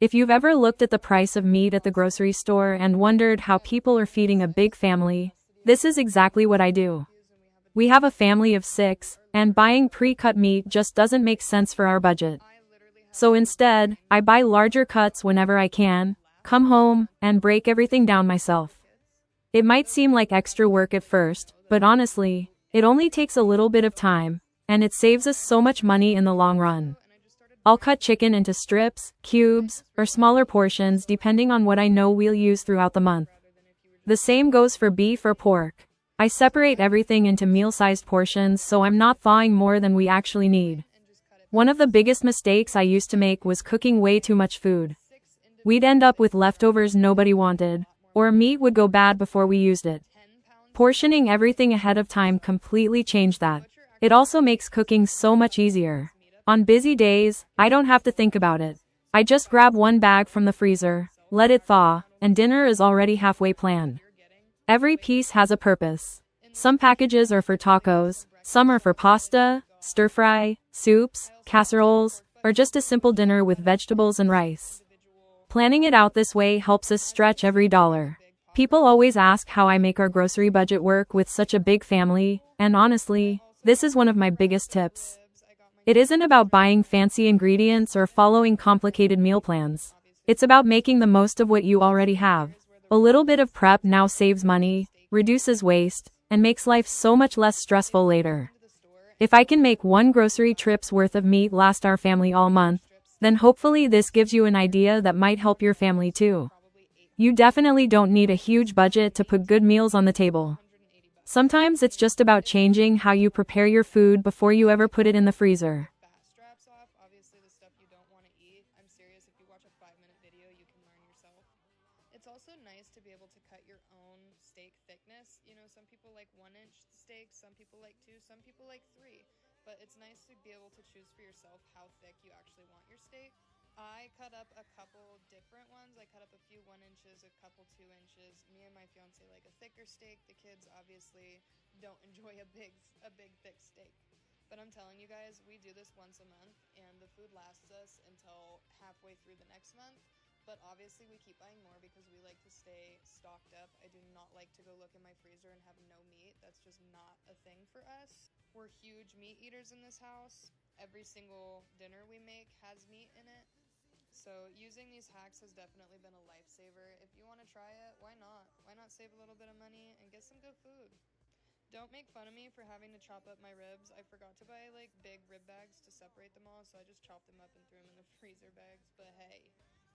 If you've ever looked at the price of meat at the grocery store and wondered how people are feeding a big family, this is exactly what I do. We have a family of 6, and buying pre-cut meat just doesn't make sense for our budget. So instead, I buy larger cuts whenever I can, come home, and break everything down myself. It might seem like extra work at first, but honestly, it only takes a little bit of time, and it saves us so much money in the long run. I'll cut chicken into strips, cubes, or smaller portions depending on what I know we'll use throughout the month. The same goes for beef or pork. I separate everything into meal-sized portions so I'm not thawing more than we actually need. One of the biggest mistakes I used to make was cooking way too much food. We'd end up with leftovers nobody wanted, or meat would go bad before we used it. Portioning everything ahead of time completely changed that. It also makes cooking so much easier. On busy days, I don't have to think about it. I just grab one bag from the freezer, let it thaw, and dinner is already halfway planned. Every piece has a purpose. Some packages are for tacos, some are for pasta, stir-fry, soups, casseroles, or just a simple dinner with vegetables and rice. Planning it out this way helps us stretch every dollar. People always ask how I make our grocery budget work with such a big family, and honestly, this is one of my biggest tips. It isn't about buying fancy ingredients or following complicated meal plans. It's about making the most of what you already have. A little bit of prep now saves money, reduces waste, and makes life so much less stressful later. If I can make one grocery trip's worth of meat last our family all month, then hopefully this gives you an idea that might help your family too. You definitely don't need a huge budget to put good meals on the table. Sometimes it's just about changing how you prepare your food before you ever put it in the freezer. It's also nice to be able to cut your own steak thickness. You know, some people like 1 inch steaks, some people like 2, some people like 3. But it's nice to be able to choose for yourself how thick you actually want your steak. I cut up a couple different ones. I cut up a few 1 inches, a couple 2 inches. Me and my fiance like a thicker steak. The kids obviously don't enjoy a big thick steak. But I'm telling you guys, we do this once a month, and the food lasts us until halfway through the next month. But obviously, we keep buying more because we like to stay stocked up. I do not like to go look in my freezer and have no meat. That's just not a thing for us. We're huge meat eaters in this house. Every single dinner we make has meat in it. So using these hacks has definitely been a lifesaver. If you want to try it, why not? Why not save a little bit of money and get some good food? Don't make fun of me for having to chop up my ribs. I forgot to buy like big rib bags to separate them all, so I just chopped them up and threw them in the freezer bags. But hey,